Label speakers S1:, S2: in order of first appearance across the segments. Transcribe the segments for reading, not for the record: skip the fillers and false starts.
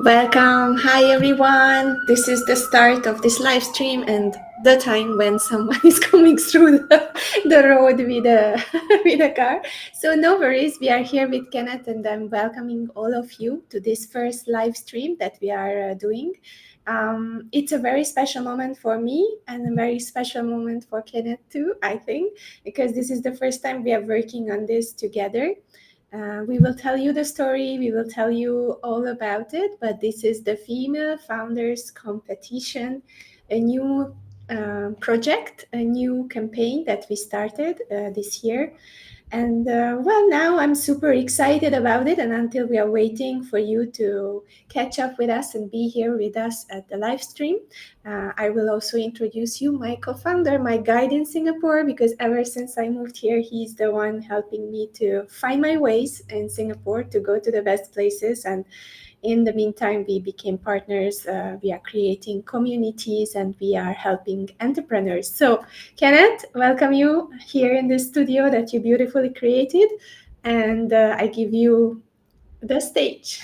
S1: Welcome. Hi, everyone. This is the start of this live stream and the time when someone is coming through the road with a, with a car. So no worries. We are here with Kenneth and I'm welcoming all of you to this first live stream that we are doing. It's a very special moment for me and a very special moment for Kenneth too, I think, because this is the first time we are working on this together. We will tell you the story, we will tell you all about it, but this is the Female Founders Competition, a new project, a new campaign that we started this year. And well, now I'm super excited about it. And until we are waiting for you to catch up with us and be here with us at the live stream, I will also introduce you my co-founder, my guide in Singapore, because ever since I moved here, he's the one helping me to find my ways in Singapore to go to the best places. And in the meantime, we became partners. We are creating communities and we are helping entrepreneurs. So, Kenneth, welcome you here in the studio that you beautifully created. And I give you the stage.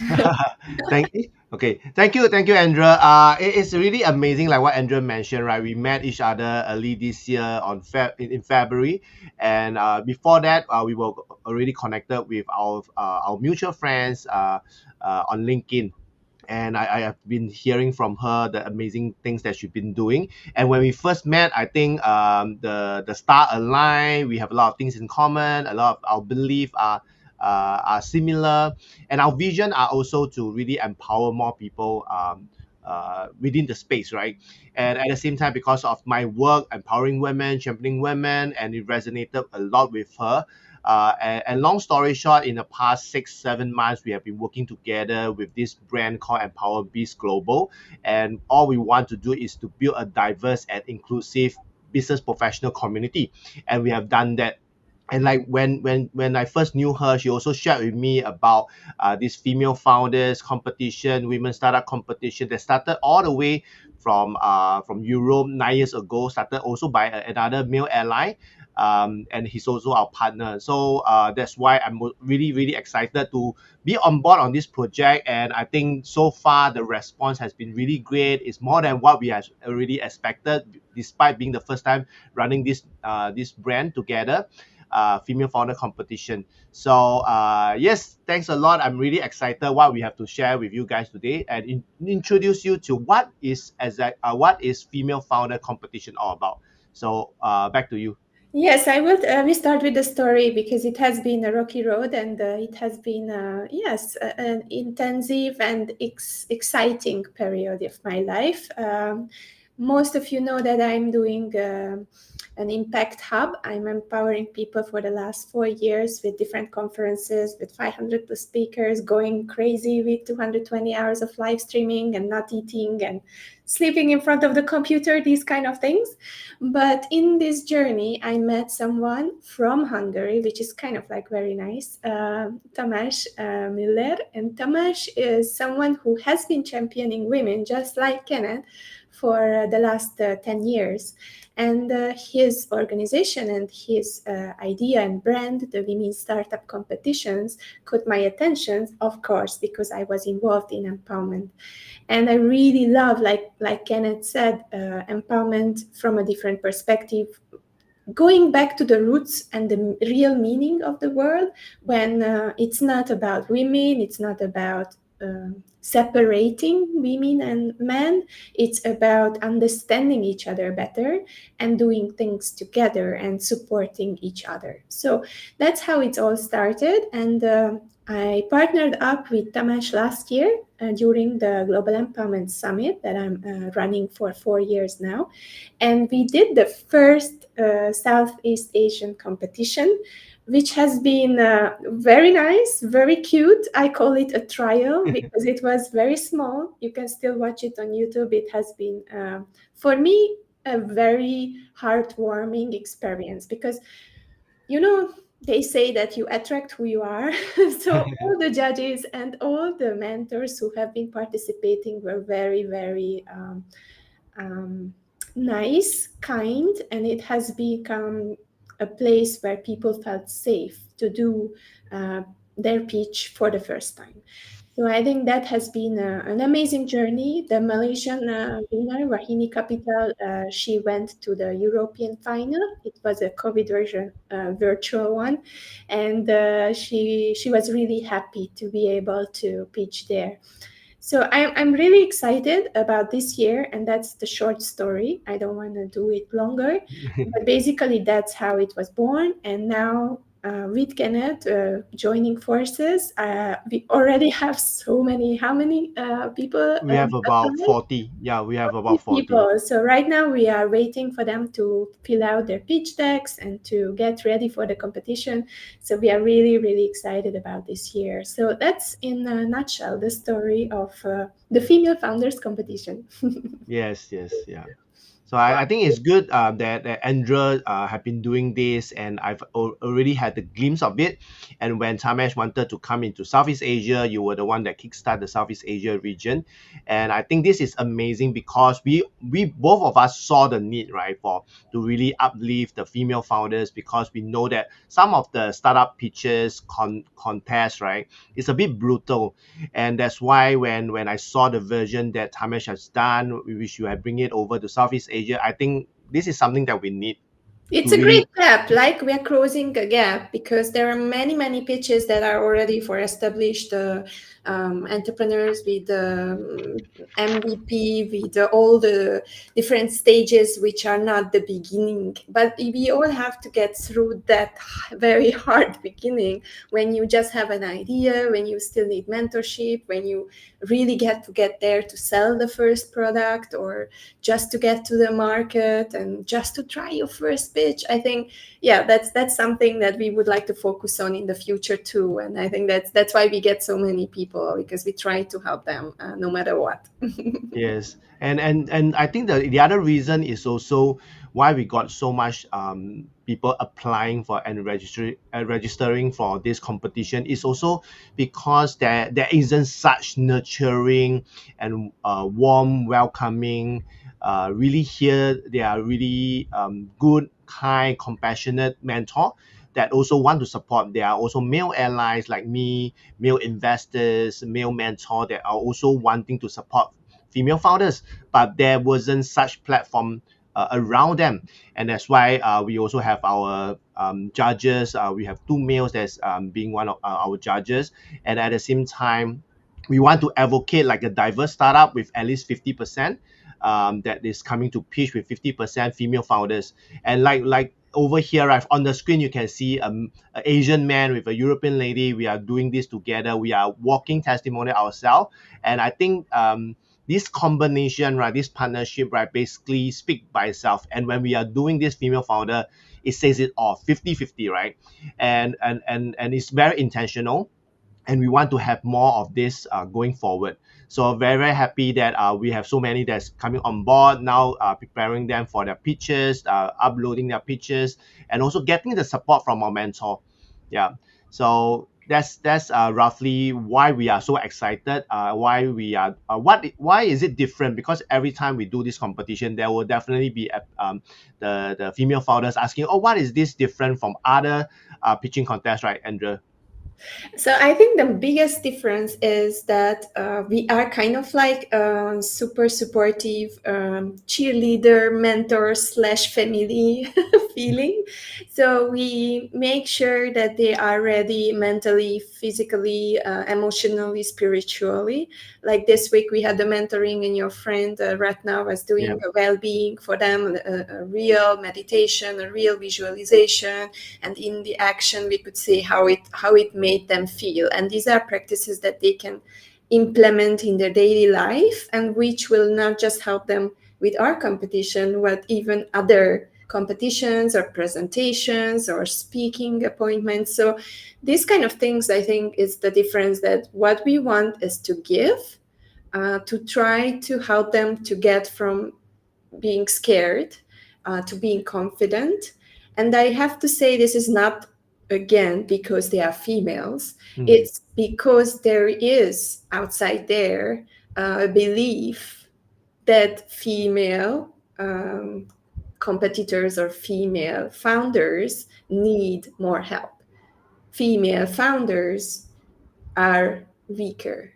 S2: Thank you. Okay, thank you, Andrea. It's really amazing, like what Andrea mentioned, right? We met each other early this year on in February, and before that, we were already connected with our mutual friends on LinkedIn. And I have been hearing from her the amazing things that she's been doing. And when we first met, I think the star aligned. We have a lot of things in common. A lot of our beliefs are similar, and our vision are also to really empower more people within the space, right? And at the same time, because of my work empowering women, championing women, and it resonated a lot with her. And long story short, in the past 6-7 months, we have been working together with this brand called Empower Beast Global. And all we want to do is to build a diverse and inclusive business professional community. And we have done that. And like when I first knew her, she also shared with me about this female founders competition, women startup competition that started all the way from Europe 9 years ago. Started also by another male ally, and he's also our partner. So that's why I'm really excited to be on board on this project. And I think so far the response has been really great. It's more than what we had already expected, despite being the first time running this brand together. Female founder competition. So yes, thanks a lot. I'm really excited what we have to share with you guys today and introduce you to what is female founder competition all about. So back to you.
S1: Yes, I will. We start with the story because it has been a rocky road and it has been, yes, an intensive and exciting period of my life. Most of you know that I'm doing an impact hub. I'm empowering people for the last 4 years with different conferences, with 500 plus speakers, going crazy with 220 hours of live streaming and not eating and sleeping in front of the computer, these kind of things. But in this journey, I met someone from Hungary, which is kind of like very nice, Tamás Müller. And Tamás is someone who has been championing women, just like Kenneth, for the last 10 years. And his organization and his idea and brand, the Women Startup Competitions, caught my attention, of course, because I was involved in empowerment. And I really love, like Kenneth said, empowerment from a different perspective, going back to the roots and the real meaning of the world, when it's not about women, it's not about separating women and men. It's about understanding each other better and doing things together and supporting each other. So that's how it all started. And I partnered up with Tamas last year during the Global Empowerment Summit that I'm running for 4 years now. And we did the first Southeast Asian competition, which has been very nice, very cute. I call it a trial because it was very small. You can still watch it on YouTube. It has been, for me, a very heartwarming experience because they say that you attract who you are. So all the judges and all the mentors who have been participating were very, very um, nice, kind, and it has become a place where people felt safe to do uh, their pitch for the first time. So I think that has been an amazing journey. The Malaysian winner, Rahini Capital, she went to the European final. It was a COVID version, virtual one, and she was really happy to be able to pitch there. So I'm really excited about this year, and that's the short story. I don't want to do it longer, but basically that's how it was born. And now with Kenneth joining forces, we already have so many. How many people
S2: We have about
S1: applied?
S2: 40. Yeah, we have about 40.
S1: People. So right now we are waiting for them to fill out their pitch decks and to get ready for the competition. So we are really, really excited about this year. So that's in a nutshell the story of the female founders competition.
S2: Yes, yes, yeah. So I think it's good that Andrea have been doing this, and I've already had the glimpse of it. And when Tamesh wanted to come into Southeast Asia, you were the one that kickstarted the Southeast Asia region. And I think this is amazing because we both of us saw the need, right, for to really uplift the female founders, because we know that some of the startup pitches contest, right, is a bit brutal. And that's why when I saw the version that Tamesh has done, we wish you had bring it over to Southeast Asia. I think this is something that we need to
S1: It's a great
S2: really.
S1: gap, like we are closing a gap because there are many, many pitches that are already for established entrepreneurs with the MVP, with all the different stages, which are not the beginning. But we all have to get through that very hard beginning when you just have an idea, when you still need mentorship, when you really get there to sell the first product or just to get to the market and just to try your first pitch. I think, yeah, that's something that we would like to focus on in the future too. And I think that's why we get so many people, because we try to help them no matter what.
S2: Yes, and I think the other reason is also why we got so much people applying for and registering for this competition is also because there isn't such nurturing and warm, welcoming. Really here they are really good, kind, compassionate mentor that also want to support. There are also male allies like me, male investors, male mentor that are also wanting to support female founders, but there wasn't such platform around them. And that's why we also have our judges. We have two males that's being one of our judges, and at the same time we want to advocate like a diverse startup with at least 50% that is coming to pitch with 50% female founders. And like over here, right on the screen, you can see an Asian man with a European lady. We are doing this together. We are walking testimonial ourselves, and I think this combination, right, this partnership, right, basically speak by itself. And when we are doing this female founder, it says it all 50-50, right? And it's very intentional, and we want to have more of this going forward. So very, very happy that we have so many that's coming on board now, preparing them for their pitches, uploading their pitches, and also getting the support from our mentor. Yeah. So that's roughly why we are so excited. Why we are why is it different? Because every time we do this competition, there will definitely be the female founders asking, oh, what is this different from other pitching contests, right, Andrea?
S1: So I think the biggest difference is that we are kind of like super supportive cheerleader, mentor slash family feeling. So we make sure that they are ready mentally, physically, emotionally, spiritually. Like this week we had the mentoring, and your friend Ratna was doing
S2: Yeah.
S1: a well-being for them, a real meditation, a real visualization, and in the action we could see how it made them feel. And these are practices that they can implement in their daily life, and which will not just help them with our competition, but even other competitions or presentations or speaking appointments. So these kind of things, I think, is the difference, that what we want is to give, to try to help them to get from being scared to being confident. And I have to say, this is not, again, because they are females.
S2: Mm.
S1: It's because there is outside there a belief that female competitors or female founders need more help. Female founders are weaker.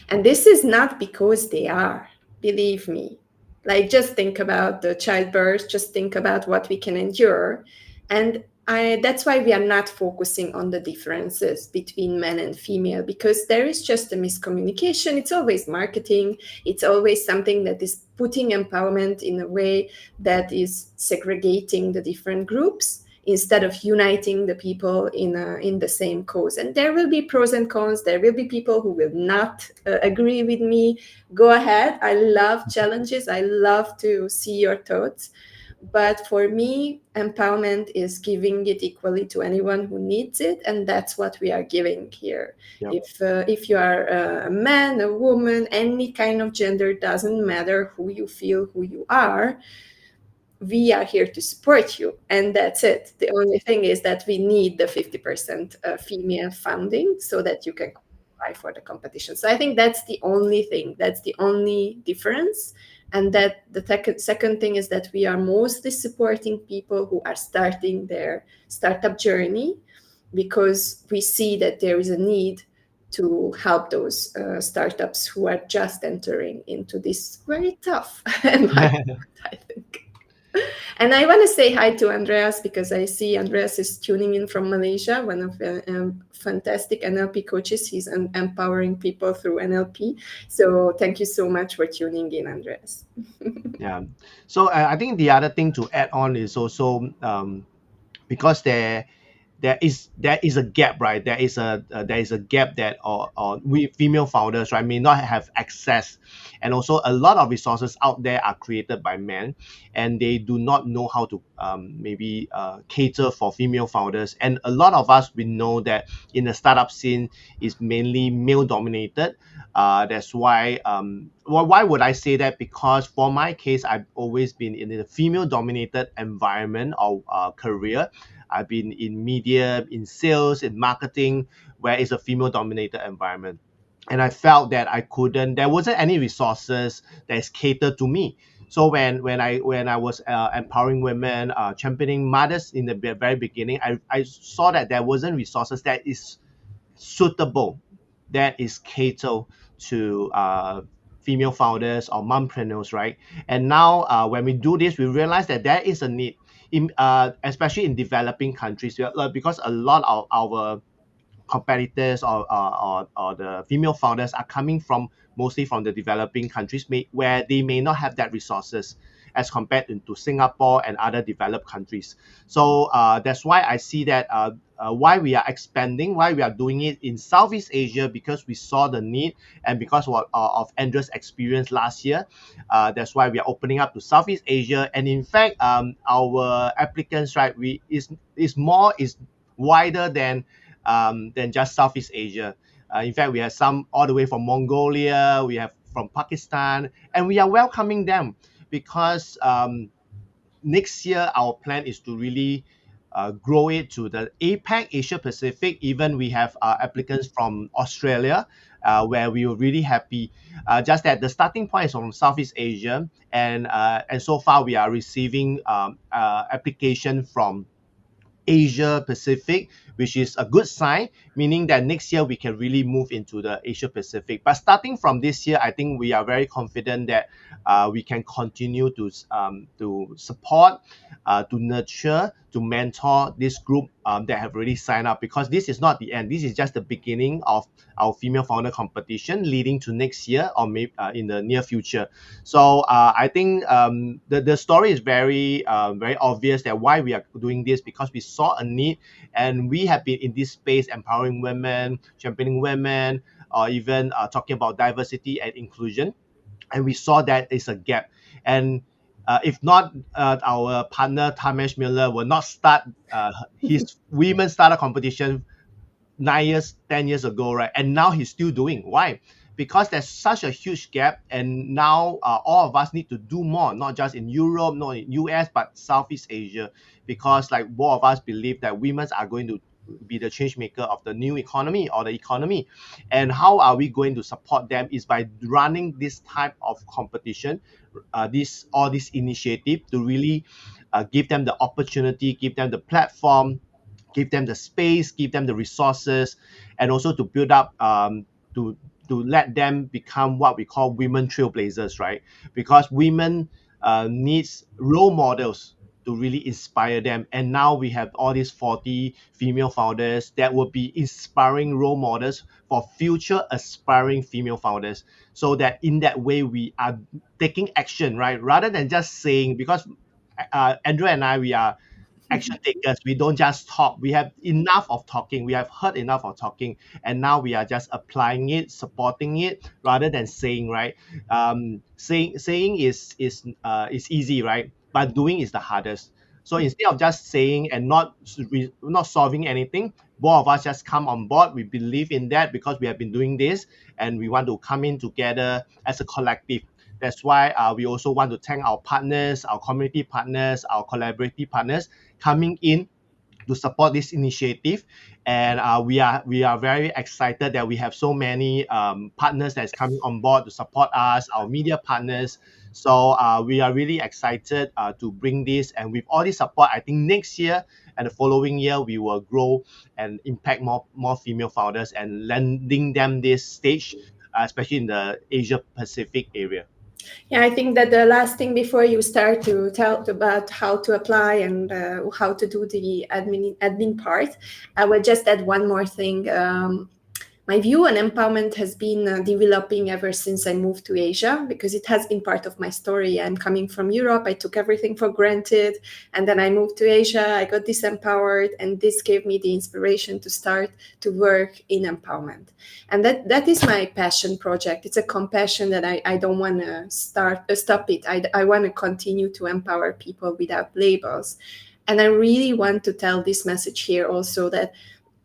S1: And this is not because they are, believe me. Like, just think about the childbirth, just think about what we can endure. And that's why we are not focusing on the differences between men and female, because there is just a miscommunication. It's always marketing. It's always something that is putting empowerment in a way that is segregating the different groups instead of uniting the people in the same cause. And there will be pros and cons. There will be people who will not agree with me. Go ahead. I love challenges. I love to see your thoughts. But for me, empowerment is giving it equally to anyone who needs it, and that's what we are giving here.
S2: Yep.
S1: If you are a man, a woman, any kind of gender, doesn't matter who you feel, who you are, we are here to support you, and that's it. The only thing is that we need the 50% female funding so that you can qualify for the competition. So I think that's the only thing, that's the only difference. And that the second thing is that we are mostly supporting people who are starting their startup journey, because we see that there is a need to help those startups who are just entering into this very tough environment, I think. And I want to say hi to Andreas, because I see Andreas is tuning in from Malaysia, one of the fantastic NLP coaches. He's empowering people through NLP. So thank you so much for tuning in, Andreas.
S2: Yeah. So I think the other thing to add on is also because there is a gap, right? There is a gap that or we female founders, right, may not have access, and also a lot of resources out there are created by men, and they do not know how to maybe cater for female founders. And a lot of us, we know that in the startup scene is mainly male dominated. That's why why would I say that? Because for my case, I've always been in a female dominated environment or career. I've been in media, in sales, in marketing, where it's a female dominated environment. And I felt that there wasn't any resources that is catered to me. So when I was empowering women, championing mothers in the very beginning, I saw that there wasn't resources that is suitable, that is catered to female founders or mompreneurs, right? And now when we do this, we realize that there is a need, especially in developing countries, because a lot of our competitors or the female founders are coming from mostly from the developing countries, where they may not have that resources as compared to Singapore and other developed countries. So that's why I see that why we are expanding, why we are doing it in Southeast Asia, because we saw the need, and because of Andrea's experience last year. That's why we are opening up to Southeast Asia. And in fact, our applicants, right, is wider than just Southeast Asia. In fact, we have some all the way from Mongolia, we have from Pakistan, and we are welcoming them because next year our plan is to really grow it to the APAC, Asia Pacific. Even we have applicants from Australia, where we were really happy. Just that the starting point is from Southeast Asia, and so far we are receiving application from Asia Pacific, which is a good sign, meaning that next year we can really move into the Asia Pacific. But starting from this year, I think we are very confident that we can continue to support, to nurture, to mentor this group that have already signed up, because this is not the end. This is just the beginning of our female founder competition leading to next year or maybe in the near future. So I think the story is very obvious that why we are doing this, because we saw a need, and we have been in this space empowering women, championing women, or even talking about diversity and inclusion, and we saw that it's a gap. And if not, our partner Tamesh Miller will not start his women startup competition 9 years, 10 years ago, right? And now he's still doing. Why? Because there's such a huge gap, and now all of us need to do more, not just in Europe, not in US, but Southeast Asia, because like both of us believe that women are going to be the change maker of the new economy or the economy. And how are we going to support them is by running this type of competition, this all this initiative to really give them the opportunity, give them the platform, give them the space, give them the resources, and also to build up to let them become what we call women trailblazers, right? Because women needs role models to really inspire them. And now we have all these 40 female founders that will be inspiring role models for future aspiring female founders. So that in that way we are taking action, right? Rather than just saying, because Andrew and I, we are action takers. We don't just talk. We have enough of talking. We have heard enough of talking, and now we are just applying it, supporting it, rather than saying. Right? Saying is easy, right? But doing is the hardest. So instead of just saying and not solving anything, both of us just come on board. We believe in that because we have been doing this, and we want to come in together as a collective. That's why we also want to thank our partners, our community partners, our collaborative partners coming in to support this initiative. And we are very excited that we have so many partners that's coming on board to support us, our media partners. So we are really excited to bring this, and with all this support, I think next year and the following year we will grow and impact more female founders and lending them this stage, especially in the Asia Pacific area.
S1: Yeah, I think that the last thing before you start to tell about how to apply and how to do the admin part, I will just add one more thing. My view on empowerment has been developing ever since I moved to Asia, because it has been part of my story. I'm coming from Europe. I took everything for granted. And then I moved to Asia. I got disempowered. And this gave me the inspiration to start to work in empowerment. And that is my passion project. It's a compassion that I don't want to stop it. I want to continue to empower people without labels. And I really want to tell this message here also, that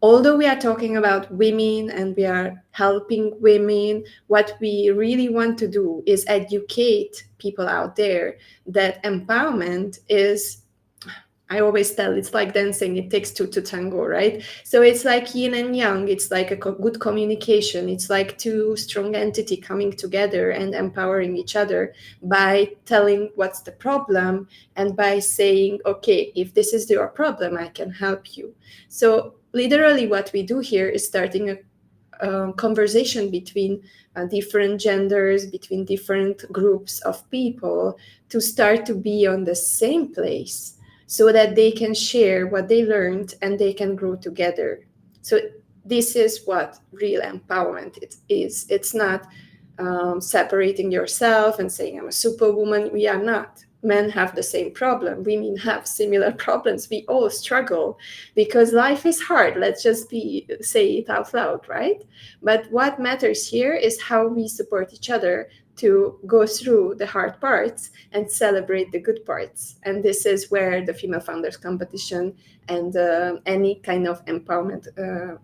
S1: although we are talking about women and we are helping women, what we really want to do is educate people out there that empowerment is, I always tell, it's like dancing, it takes two to tango, right? So it's like yin and yang, it's like a good communication, it's like two strong entity coming together and empowering each other by telling what's the problem and by saying, okay, if this is your problem, I can help you. So literally what we do here is starting a conversation between different genders, between different groups of people, to start to be on the same place, so that they can share what they learned and they can grow together. So this is what real empowerment is. It's not separating yourself and saying, I'm a superwoman. We are not. Men have the same problem. Women have similar problems. We all struggle because life is hard. Let's just say it out loud, right? But what matters here is how we support each other to go through the hard parts and celebrate the good parts. And this is where the Female Founders Competition and any kind of empowerment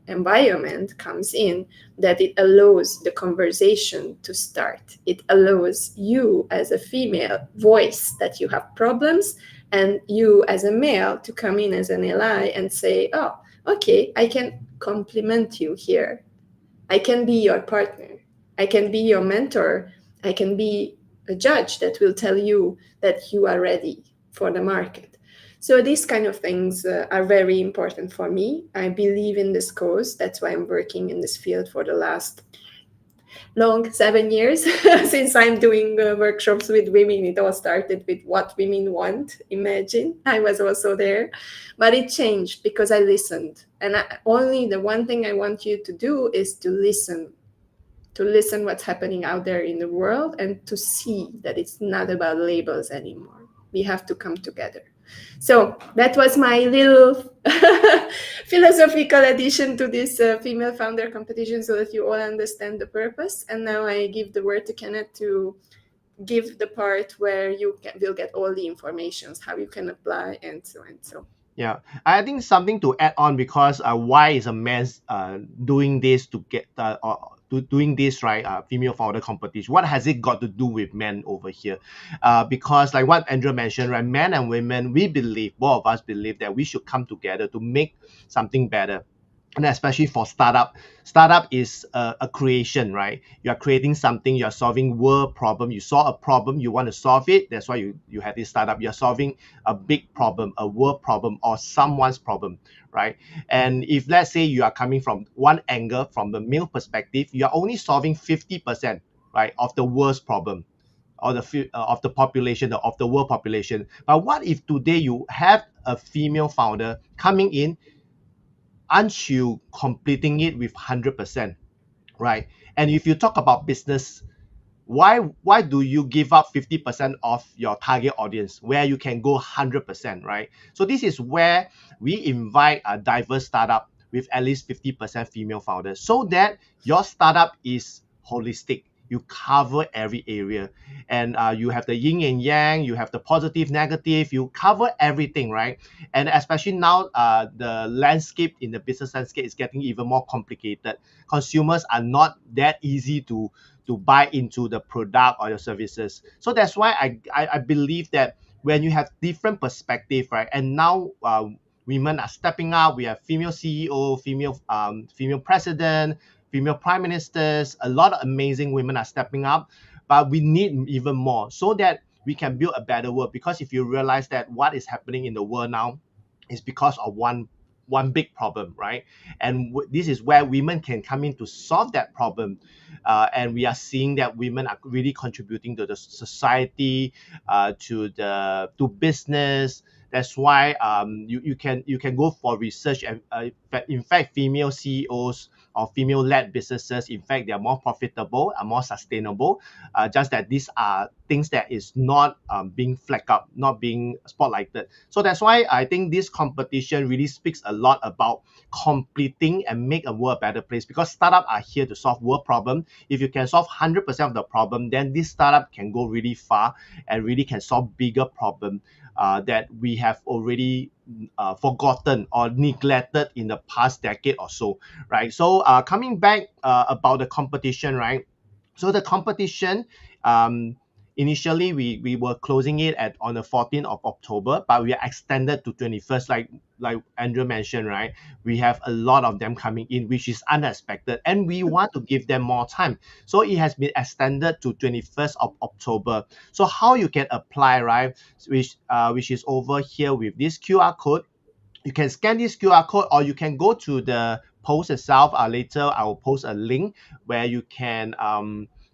S1: environment comes in, that it allows the conversation to start. It allows you as a female voice that you have problems, and you as a male to come in as an ally and say, oh, okay, I can compliment you here. I can be your partner. I can be your mentor. I can be a judge that will tell you that you are ready for the market. So these kind of things are very important for me. I believe in this cause. That's why I'm working in this field for the last long 7 years since I'm doing workshops with women. It all started with what women want. Imagine, I was also there, but it changed because I listened. And only the one thing I want you to do is to listen what's happening out there in the world, and to see that it's not about labels anymore. We have to come together. So that was my little philosophical addition to this female founder competition, so that you all understand the purpose. And now I give the word to Kenneth to give the part where will get all the informations, how you can apply, and so and so.
S2: Yeah, I think something to add on, because why is a man doing this to get doing this, right? Female founder competition. What has it got to do with men over here? Because like what Andrea mentioned, right? Men and women, we believe, both of us believe that we should come together to make something better. And especially for startup is a creation, right? You are creating something, you are solving world problem. You saw a problem, you want to solve it. That's why you have this startup. You're solving a big problem, a world problem, or someone's problem, right? And if let's say you are coming from one angle, from the male perspective, you are only solving 50%, right, of the world's problem, or of the population, of the world population. But what if today you have a female founder coming in, aren't you completing it with 100%, right? And if you talk about business, why do you give up 50% of your target audience where you can go 100%, right? So this is where we invite a diverse startup with at least 50% female founders, so that your startup is holistic. You cover every area, and you have the yin and yang, you have the positive, negative, you cover everything, right? And especially now, the landscape in the business landscape is getting even more complicated. Consumers are not that easy to buy into the product or your services. So that's why I believe that when you have different perspective, right? And now women are stepping up. We have female CEO, female president, female prime ministers. A lot of amazing women are stepping up, but we need even more so that we can build a better world. Because if you realize that what is happening in the world now is because of one big problem, right? And this is where women can come in to solve that problem. And we are seeing that women are really contributing to the society, to business. That's why you can go for research, and in fact female CEOs or female-led businesses, in fact, they are more profitable and more sustainable. Just that these are things that is not being flagged up, not being spotlighted. So that's why I think this competition really speaks a lot about completing and make a world a better place, because startups are here to solve world problem. If you can solve 100% of the problem, then this startup can go really far and really can solve bigger problem that we have already forgotten or neglected in the past decade or so, right? So coming back about the competition, right? So the competition, um, initially we were closing it at on the 14th of October, but we are extended to 21st, like Andrew mentioned, right? We have a lot of them coming in, which is unexpected, and we want to give them more time. So it has been extended to 21st of October. So how you can apply, right? Which is over here with this QR code. You can scan this QR code, or you can go to the post itself. Later, I will post a link where you can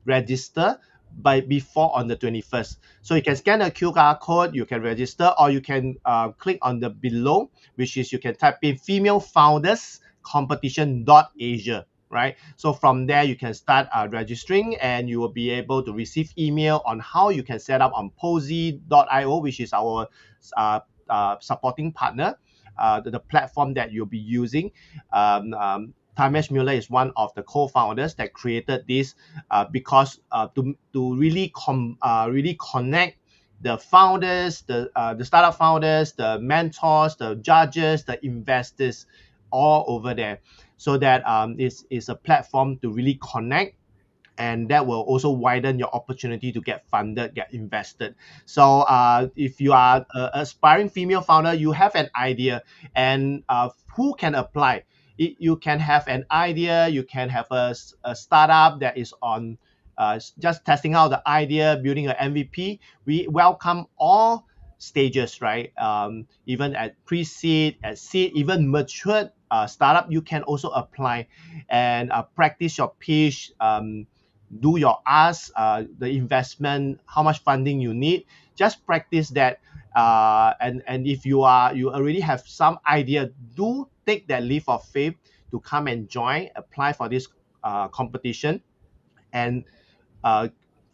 S2: register by before on the 21st. So you can scan the QR code, you can register, or you can click on the below, which is you can type in female founders competition.asia. Right, so from there you can start registering, and you will be able to receive email on how you can set up on posy.io, which is our supporting partner, the platform that you'll be using. Tamesh Mueller is one of the co-founders that created this, because to really connect the founders, the startup founders, the mentors, the judges, the investors, all over there, so that it's a platform to really connect, and that will also widen your opportunity to get funded, get invested. So if you are an aspiring female founder, you have an idea, and who can apply? You can have an idea, you can have a startup that is on just testing out the idea, building an MVP. We welcome all stages, right? Even at pre-seed, at seed, even matured startup, you can also apply and practice your pitch. Do your ask, the investment, how much funding you need. Just practice that, and if you already have some idea, do take that leap of faith to come and join, apply for this competition, and uh,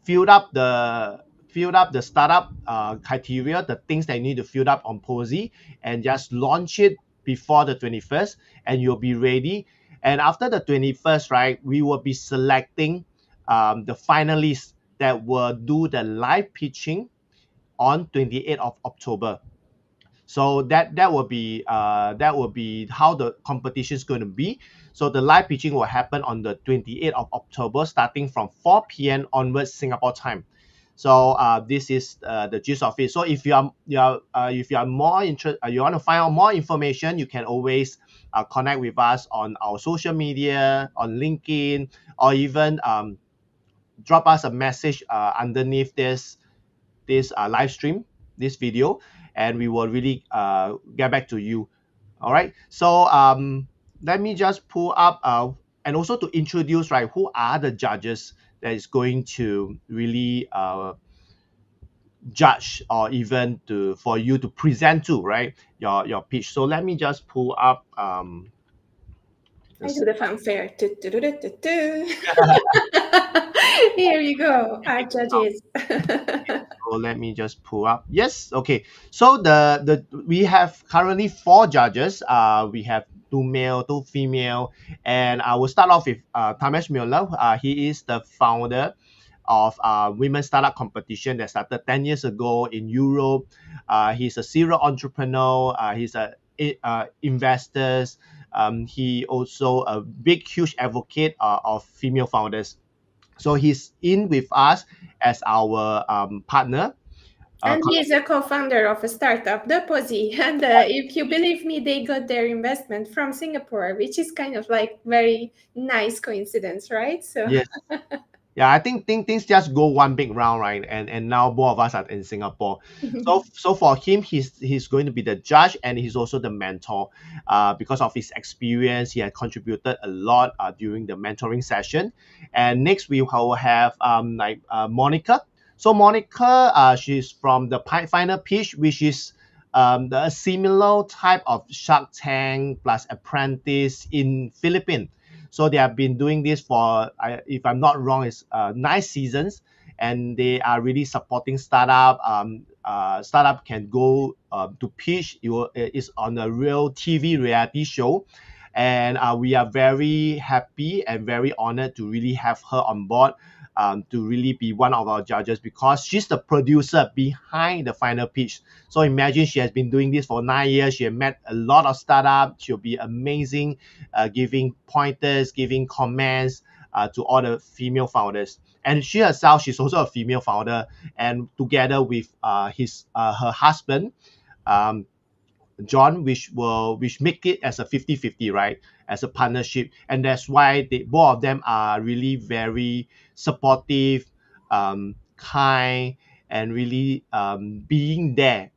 S2: fill up the fill up the startup criteria, the things that you need to fill up on Posy, and just launch it before the 21st, and you'll be ready. And after the 21st, right, we will be selecting the finalists that will do the live pitching on 28th of October. So that will be how the competition is going to be. So the live pitching will happen on the 28th of October, starting from 4 p.m. onwards Singapore time. So this is the gist of it. So if you are more interested, you want to find out more information, you can always connect with us on our social media, on LinkedIn, or even drop us a message underneath this live stream, this video, and we will really get back to you. All right. So let me just pull up and also to introduce, right, who are the judges that is going to really judge, or even to for you to present to, right, your pitch. So let me just pull up
S1: I
S2: this.
S1: do the fanfare. Here you go, our judges.
S2: So let me just pull up. Yes, okay. So the we have currently four judges. We have two male, two female, and I will start off with Tamesh Mueller. He is the founder of women's startup competition that started 10 years ago in Europe. He's a serial entrepreneur. He's a investors. He also a big, huge advocate of female founders. So he's in with us as our partner.
S1: And he's a co-founder of a startup, the Posy. And if you believe me, they got their investment from Singapore, which is kind of like very nice coincidence, right? So
S2: Yes. Yeah, I think things just go one big round, right? And now both of us are in Singapore. So for him, he's going to be the judge, and he's also the mentor. Because of his experience, he had contributed a lot during the mentoring session. And next we will have Monica. So Monica, she's from the final pitch, which is the similar type of Shark Tank plus Apprentice in Philippines. So they have been doing this for, if I'm not wrong, it's 9 seasons, and they are really supporting startup. Startup can go to pitch. It's on a real TV reality show, and we are very happy and very honored to really have her on board. To really be one of our judges, because she's the producer behind the final pitch. So imagine, she has been doing this for 9 years. She has met a lot of startups. She'll be amazing, giving pointers, giving comments to all the female founders. And she herself, she's also a female founder, and together with her husband, um, John, which make it as a 50-50, right, as a partnership. And that's why both of them are really very supportive, kind, and really being there.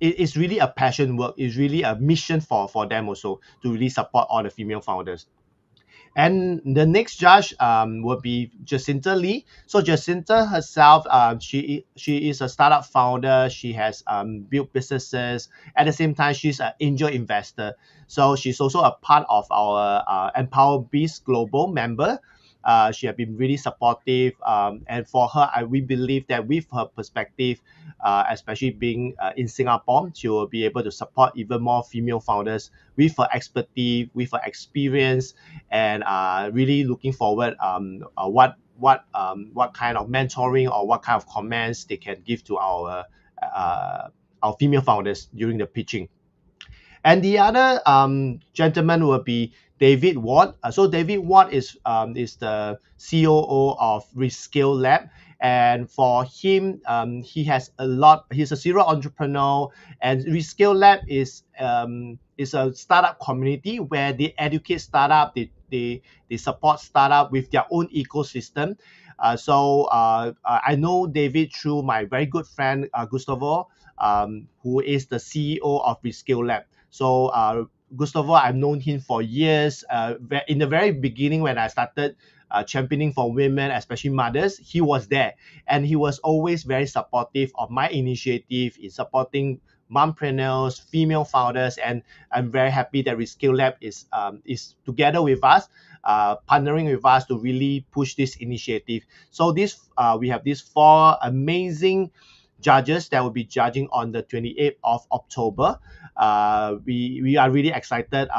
S2: It's really a passion work. It's really a mission for them also, to really support all the female founders. And the next judge will be Jacinta Lee. So Jacinta herself, she is a startup founder. She has built businesses. At the same time, she's an angel investor. So she's also a part of our Empower Beast Global member. She has been really supportive, and for her, we believe that with her perspective, especially being in Singapore, she will be able to support even more female founders with her expertise, with her experience, and really looking forward what kind of mentoring or what kind of comments they can give to our female founders during the pitching. And the other gentleman will be David Ward. So David Ward is the COO of Rescale Lab. And for him, he has a lot. He's a serial entrepreneur, and Rescale Lab is a startup community where they educate startup. They support startup with their own ecosystem. I know David through my very good friend Gustavo, who is the CEO of Rescale Lab. So Gustavo, I've known him for years. In the very beginning, when I started championing for women, especially mothers, he was there, and he was always very supportive of my initiative in supporting mompreneurs, female founders, and I'm very happy that Reskill Lab is together with us, partnering with us to really push this initiative. So we have these four amazing judges that will be judging on the 28th of October. We are really excited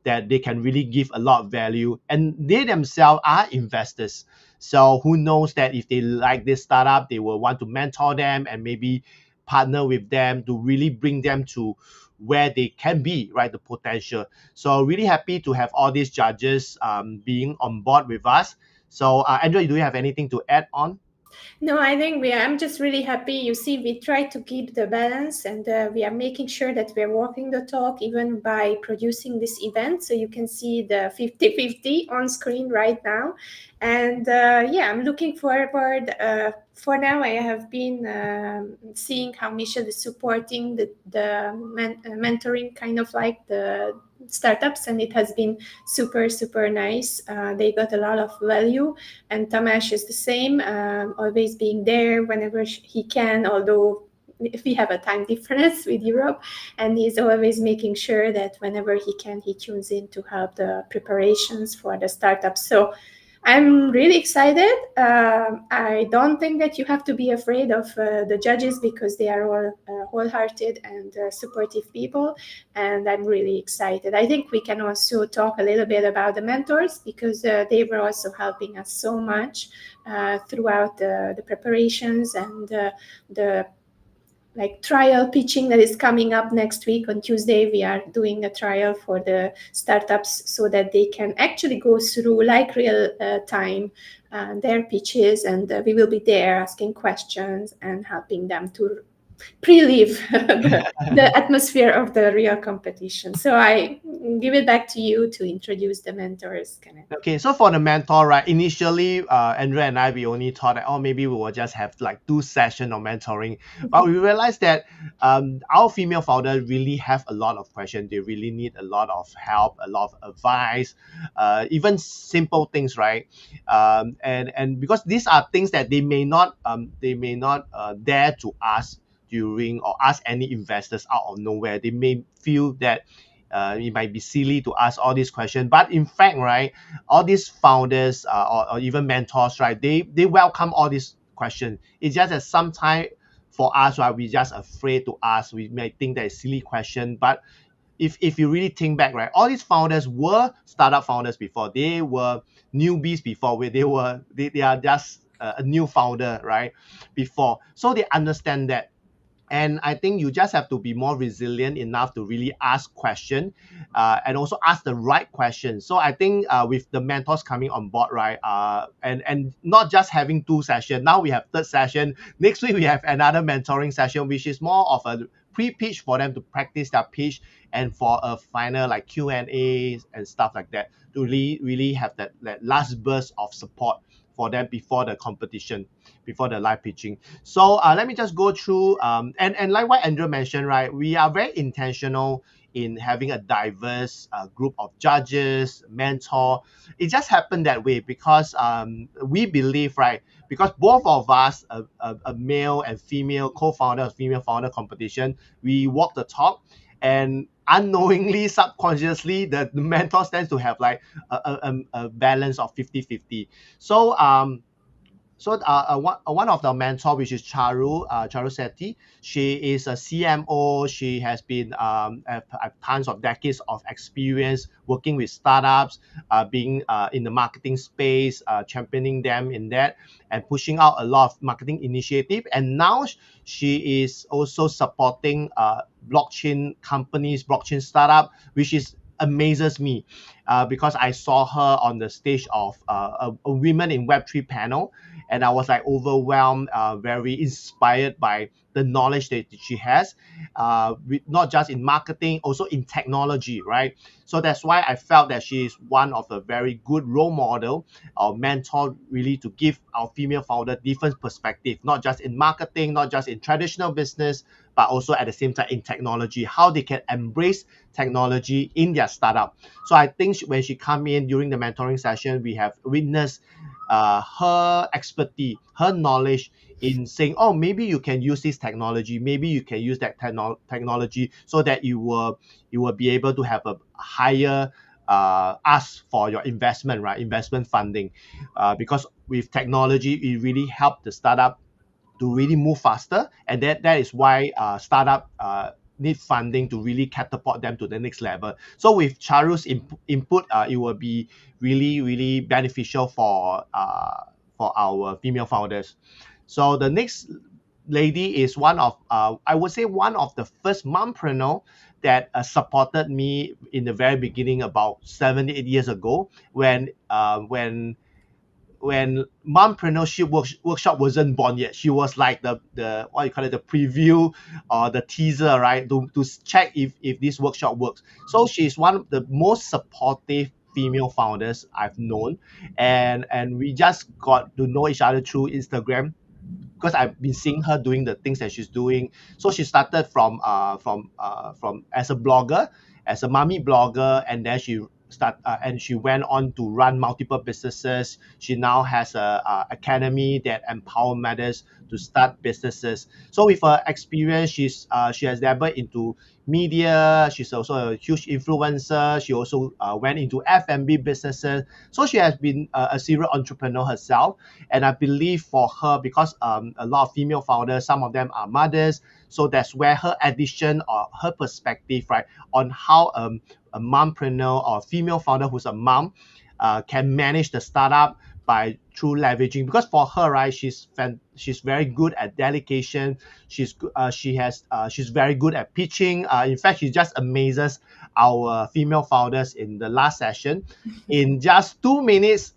S2: that they can really give a lot of value, and they themselves are investors. So who knows that if they like this startup, they will want to mentor them and maybe partner with them to really bring them to where they can be, right? The potential. So really happy to have all these judges being on board with us. So Andrea, do you have anything to add on?
S1: No, I think I'm just really happy. You see, we try to keep the balance, and we are making sure that we're walking the talk even by producing this event. So you can see the 50-50 on screen right now. And yeah, I'm looking forward. For now, I have been seeing how Michelle is supporting the mentoring, kind of like the startups, and it has been super, super nice. They got a lot of value, and Tamash is the same, always being there whenever he can, although if we have a time difference with Europe, and he's always making sure that whenever he can, he tunes in to help the preparations for the startup. So I'm really excited. I don't think that you have to be afraid of the judges, because they are all wholehearted and supportive people, and I'm really excited. I think we can also talk a little bit about the mentors, because they were also helping us so much throughout the preparations and the like trial pitching that is coming up next week. On Tuesday, we are doing a trial for the startups so that they can actually go through like real time their pitches, and we will be there asking questions and helping them to pre-live the atmosphere of the real competition. So I give it back to you to introduce the mentors, Kenneth.
S2: Okay, so for the mentor, right? Initially, Andrea and I, we only thought that, oh, maybe we will just have like 2 sessions of mentoring, but we realized that our female founders really have a lot of questions. They really need a lot of help, a lot of advice, even simple things, right? And because these are things that they may not dare to ask during, or ask any investors out of nowhere. They may feel that it might be silly to ask all these questions, but in fact, right, all these founders or even mentors, right, they welcome all these questions. It's just that sometimes for us, right, we just afraid to ask. We may think that it's silly question, but if you really think back, right, all these founders were startup founders before. They were newbies before, where they are just a new founder, right, before. So they understand that. And I think you just have to be more resilient enough to really ask questions, and also ask the right questions. So I think with the mentors coming on board, right, and not just having 2 sessions. Now we have 3rd session. Next week we have another mentoring session, which is more of a pre-pitch for them to practice their pitch, and for a final like Q&A and stuff like that, to really have that last burst of support for them before the competition, before the live pitching. So let me just go through, and like what Andrew mentioned, right, we are very intentional in having a diverse group of judges, mentor. It just happened that way because we believe, right, because both of us, a male and female co-founder, female founder competition, we walk the talk, and unknowingly, subconsciously, the mentors tends to have like a balance of 50-50. So one of the mentor, which is Charu Sethi, she is a CMO. She has been have tons of decades of experience working with startups, being in the marketing space, championing them in that, and pushing out a lot of marketing initiative. And now she is also supporting blockchain companies, blockchain startup, which is amazes me, because I saw her on the stage of a Women in Web3 panel, and I was like overwhelmed, very inspired by the knowledge that she has, not just in marketing, also in technology, right? So that's why I felt that she is one of the very good role model or mentor, really, to give our female founder different perspective, not just in marketing, not just in traditional business, but also at the same time in technology, how they can embrace technology in their startup. So I think think when she come in during the mentoring session, we have witnessed her expertise, her knowledge in saying, oh, maybe you can use this technology, maybe you can use that technology so that you will be able to have a higher ask for your investment, right? Investment funding, because with technology, it really helped the startup to really move faster, and that is why startup need funding to really catapult them to the next level. So with Charu's input, it will be really beneficial for our female founders. So the next lady is one of I would say one of the first mompreneur that supported me in the very beginning about 7 8 years ago when mompreneurship workshop wasn't born yet. She was like the what you call it, the preview or the teaser, right? To check if this workshop works. So she's one of the most supportive female founders I've known, and we just got to know each other through Instagram because I've been seeing her doing the things that she's doing. So she started from as a blogger, as a mommy blogger, and then she went on to run multiple businesses. She now has a academy that empower mothers to start businesses. So with her experience, she has dabbled into media. She's also a huge influencer. She also went into F&B businesses. So she has been a serial entrepreneur herself. And I believe for her, because a lot of female founders, some of them are mothers, so that's where her addition or her perspective, right, on how a mompreneur or female founder who's a mom can manage the startup by through leveraging. Because for her, right, she's very good at delegation. She's very good at pitching. In fact, she just amazes our female founders in the last session. In just 2 minutes,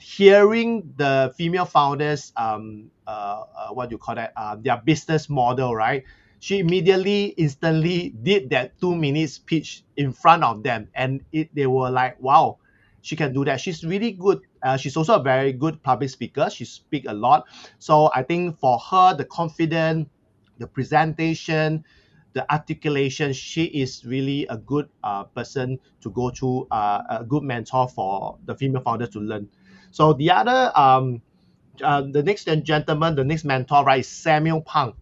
S2: hearing the female founders what do you call that, their business model, right, she immediately instantly did that 2 minutes pitch in front of them, and they were like, wow, she can do that. She's really good. She's also a very good public speaker. She speak a lot. So I think for her, the confidence, the presentation, the articulation, she is really a good person to go through, a good mentor for the female founders to learn. So the next gentleman, the next mentor, right, is Samuel Pang.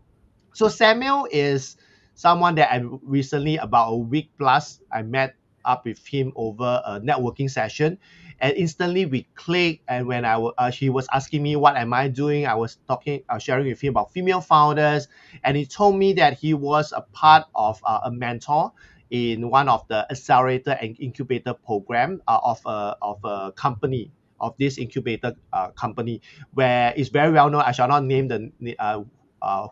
S2: So Samuel is someone that I recently, about a week plus, I met up with him over a networking session, and instantly we clicked. And when he was asking me what am I doing, I was sharing with him about female founders, and he told me that he was a part of a mentor in one of the accelerator and incubator program of a company, of this incubator company, where it's very well known. I shall not name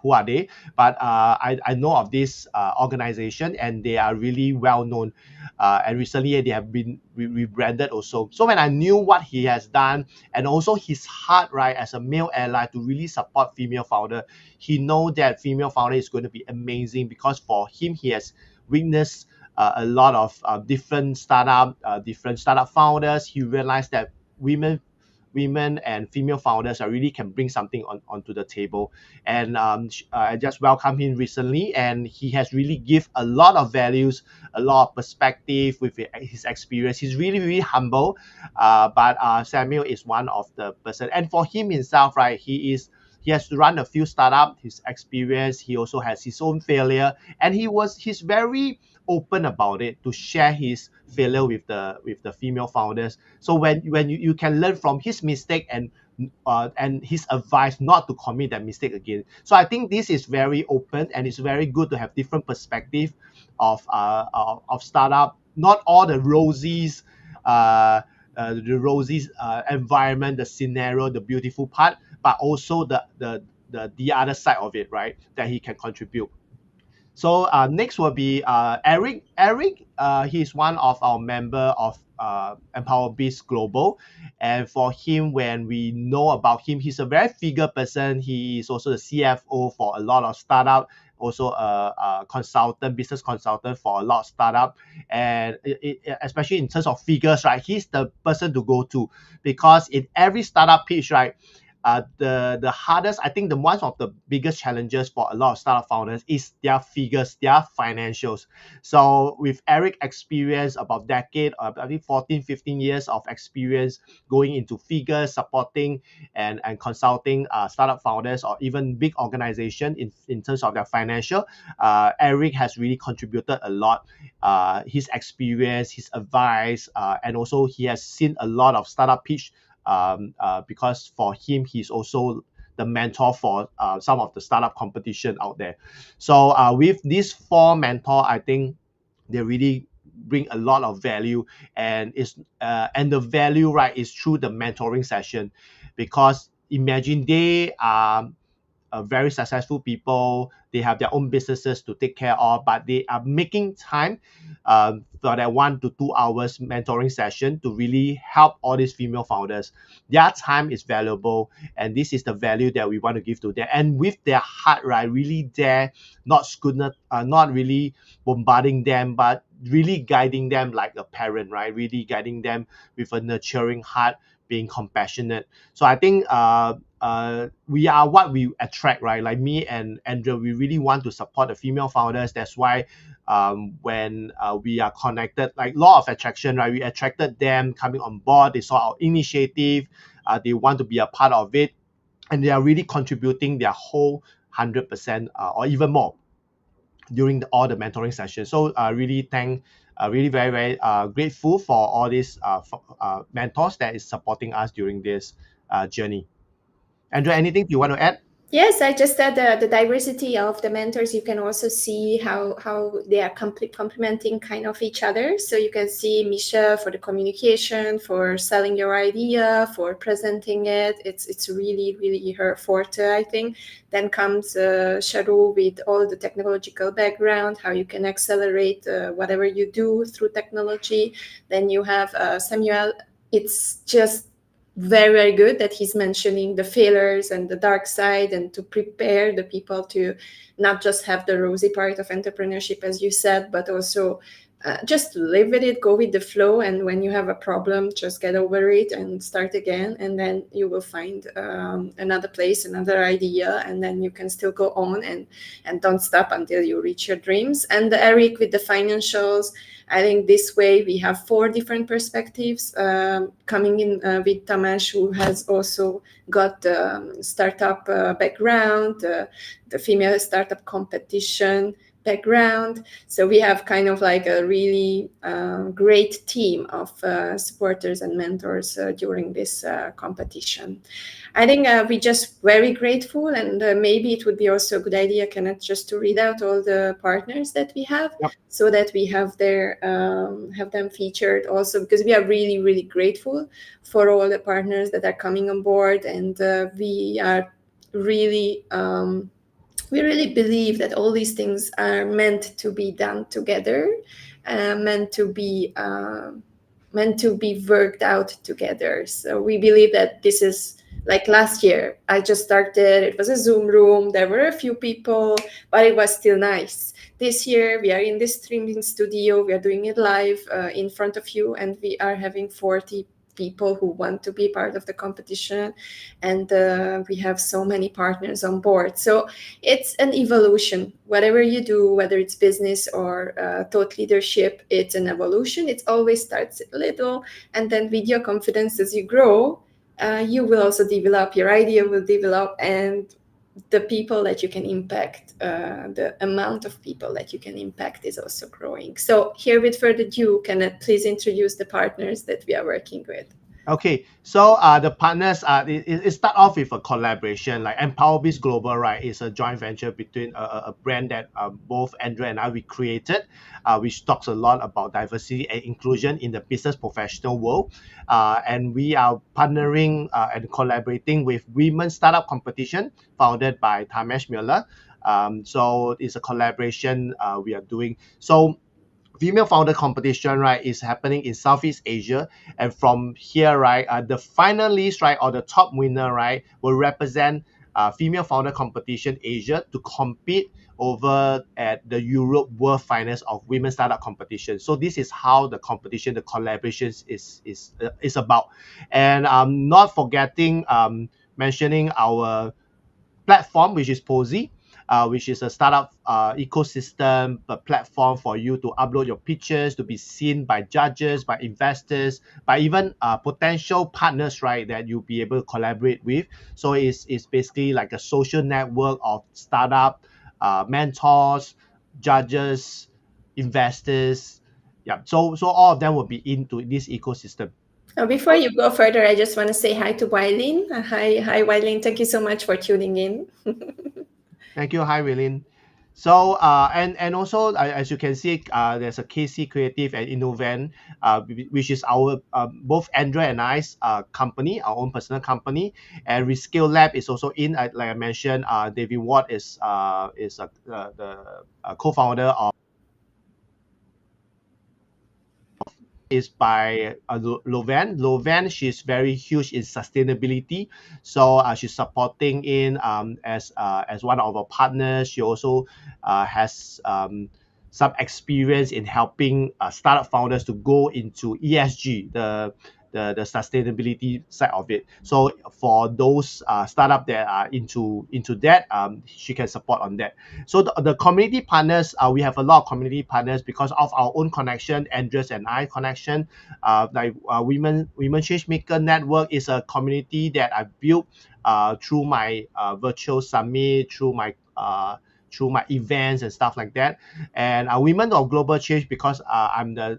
S2: who are they, but I know of this organization, and they are really well known. And recently they have been rebranded also. So when I knew what he has done, and also his heart, right, as a male ally to really support female founder, he know that female founder is going to be amazing, because for him, he has witnessed a lot of different startup founders. He realized that women and female founders are really can bring something onto the table. And I just welcomed him recently, and he has really give a lot of values, a lot of perspective with his experience. He's really humble, but Samuel is one of the person. And for him himself, right, he has to run a few startups, his experience. He also has his own failure, and he's very open about it to share his failure with the female founders. So when you can learn from his mistake, and his advice not to commit that mistake again. So I think this is very open, and it's very good to have different perspective of startup. Not all the rosies, environment, the scenario, the beautiful part, but also the other side of it, right, that he can contribute. So next will be Eric. Eric, he's one of our member of Empower Biz Global, and for him, when we know about him, he's a very figure person. He is also the CFO for a lot of startup, also a consultant, business consultant for a lot of startup, and especially in terms of figures, right, he's the person to go to, because in every startup pitch, right, the hardest, I think the one of the biggest challenges for a lot of startup founders is their figures, their financials. So with Eric experience about decade, I think 14, 15 years of experience going into figures, supporting and consulting startup founders or even big organization in terms of their financial, Eric has really contributed a lot. His experience, his advice, and also he has seen a lot of startup pitch, because for him, he's also the mentor for some of the startup competition out there. So with these four mentor, I think they really bring a lot of value, and the value, right, is through the mentoring session, because imagine they are very successful people. They have their own businesses to take care of, but they are making time for that 1 to 2 hours mentoring session to really help all these female founders. Their time is valuable, and this is the value that we want to give to them. And with their heart, right, really there, not really bombarding them, but really guiding them like a parent, right? Really guiding them with a nurturing heart, being compassionate. So I think we are what we attract, right? Like me and Andrea, we really want to support the female founders. That's why when we are connected, like law of attraction, right? We attracted them coming on board. They saw our initiative. They want to be a part of it, and they are really contributing their whole 100% or even more during all the mentoring sessions. So really very, very grateful for all these mentors that is supporting us during this journey. Andrea, anything you want to add?
S1: Yes, I just said the diversity of the mentors. You can also see how they are complementing kind of each other. So you can see Misha for the communication, for selling your idea, for presenting it. It's really, really her forte, I think. Then comes Sharu with all the technological background, how you can accelerate whatever you do through technology. Then you have Samuel. It's just very, very good that he's mentioning the failures and the dark side, and to prepare the people to not just have the rosy part of entrepreneurship, as you said, but also just live with it, go with the flow, and when you have a problem, just get over it and start again, and then you will find another place, another idea, and then you can still go on and don't stop until you reach your dreams. And Eric with the financials, I think this way we have 4 different perspectives coming in with Tamas, who has also got the startup background, the female startup competition background. So we have kind of like a really great team of supporters and mentors during this competition. I think we're just very grateful, and maybe it would be also a good idea, Kenneth, just to read out all the partners that we have,
S2: Yep.
S1: so that we have them featured also, because we are really, really grateful for all the partners that are coming on board, and we are really we really believe that all these things are meant to be done together, meant to be worked out together. So we believe that this is like last year. I just started. It was a Zoom room. There were a few people, but it was still nice. This year we are in this streaming studio. We are doing it live in front of you, and we are having 40 people who want to be part of the competition, and we have so many partners on board. So it's an evolution. Whatever you do, whether it's business or thought leadership, it's an evolution. It always starts little, and then with your confidence as you grow, you will also develop, your idea will develop, and the people that you can impact, the amount of people that you can impact is also growing. So here, with further ado, can I please introduce the partners that we are working with?
S2: Okay, so the partners, it start off with a collaboration. Like EmpowerBiz Global, right, is a joint venture between a brand that both Andrea and I we created, which talks a lot about diversity and inclusion in the business professional world. And we are partnering and collaborating with Women's Startup Competition, founded by Tamesh Miller. So it's a collaboration we are doing. So female founder competition, right, is happening in Southeast Asia, and from here, right, the finalist, right, or the top winner, right, will represent female founder competition Asia to compete over at the Europe World Finals of Women Startup Competition. So this is how the competition, the collaborations is about, and not forgetting mentioning our platform, which is Posy, which is a startup ecosystem, a platform for you to upload your pictures to be seen by judges, by investors, by even potential partners, right, that you'll be able to collaborate with. So it's basically like a social network of startup mentors, judges, investors. Yeah, so all of them will be into this ecosystem.
S1: Before you go further, I just want to say hi to Wailin. Hi, Wailin. Thank you so much for tuning in.
S2: Thank you. Hi, Raylene. So, and also, as you can see, there's a KC Creative and Innovent, which is our both Andrea and I's company, our own personal company, and Reskill Lab is also in. Like I mentioned, David Watt is the co-founder of. Is by Lovan. Lovan, she's very huge in sustainability, so she's supporting in as one of our partners. She also has some experience in helping startup founders to go into ESG, the sustainability side of it. So for those startup that are into that, she can support on that. So the community partners, we have a lot of community partners because of our own connection, Andres and I connection. Like Women Changemaker Network is a community that I built through my virtual summit, through my events and stuff like that. And Women of Global Change, because I'm the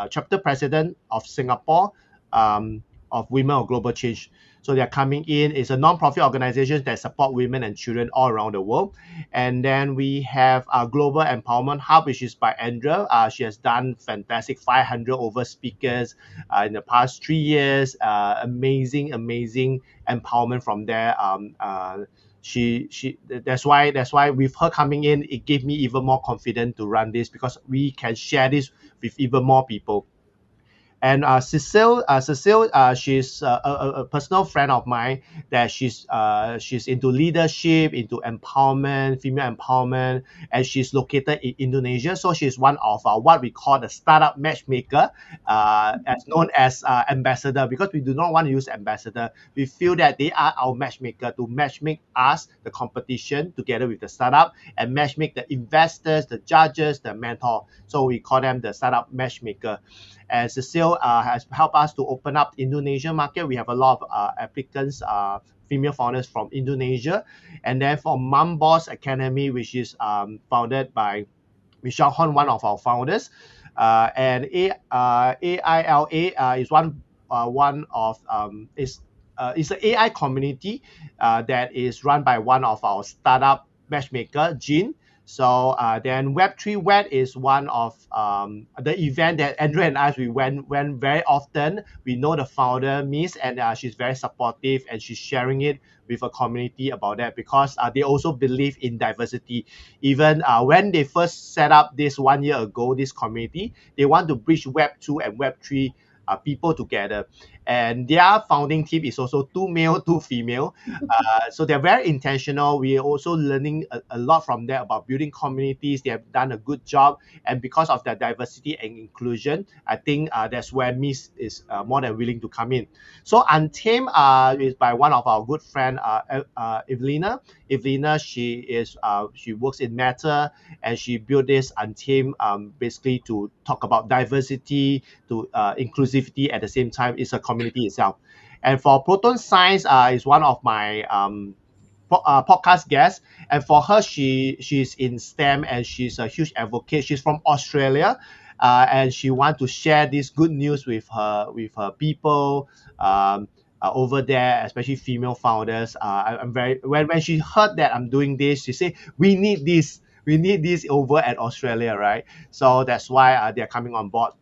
S2: chapter president of Singapore, of Women of Global Change. So they're coming in. It's a non-profit organization that support women and children all around the world. And then we have our Global Empowerment Hub, which is by Andrea. She has done fantastic 500 over speakers in the past 3 years. Amazing empowerment from there. She that's why with her coming in, it gave me even more confidence to run this because we can share this with even more people. And Cecile, she's a personal friend of mine that she's into leadership, into empowerment, female empowerment, and she's located in Indonesia. So she's one of what we call the startup matchmaker, as known as ambassador, because we do not want to use ambassador. We feel that they are our matchmaker to matchmake us, the competition, together with the startup, and matchmake the investors, the judges, the mentor. So we call them the startup matchmaker. And Cecile has helped us to open up the Indonesian market. We have a lot of applicants, female founders from Indonesia. And then for Mom Boss Academy, which is founded by Michelle Hon, one of our founders. And AILA is one of it's an AI community that is run by one of our startup matchmaker, Jean. So then Web3 Wet is one of the event that Andrew and I we went very often. We know the founder, Miss, and she's very supportive and she's sharing it with a community about that because they also believe in diversity. Even when they first set up this 1 year ago, this community, they want to bridge Web2 and Web3 people together. And their founding team is also 2 male, 2 female. So they're very intentional. We're also learning a lot from them about building communities. They have done a good job. And because of their diversity and inclusion, I think that's where Miss is more than willing to come in. So Untamed is by one of our good friend, Evelina. Evelina, she works in Meta and she built this Untamed basically to talk about diversity, to inclusivity at the same time. It's a community itself. And for Proton Science is one of my podcast guests. And for her, she's in STEM and she's a huge advocate. She's from Australia. And she wants to share this good news with her people over there, especially female founders. I'm very when she heard that I'm doing this, she said we need this. We need this over at Australia, right? So that's why they're coming on board.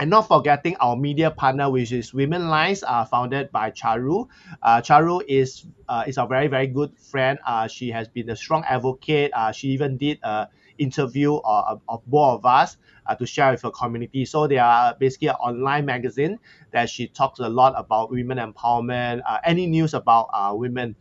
S2: And not forgetting our media partner, which is Women Lines, founded by Charu. Charu is a very good friend. She has been a strong advocate. She even did an interview of both of us to share with her community. So they are basically an online magazine that she talks a lot about women empowerment, any news about women.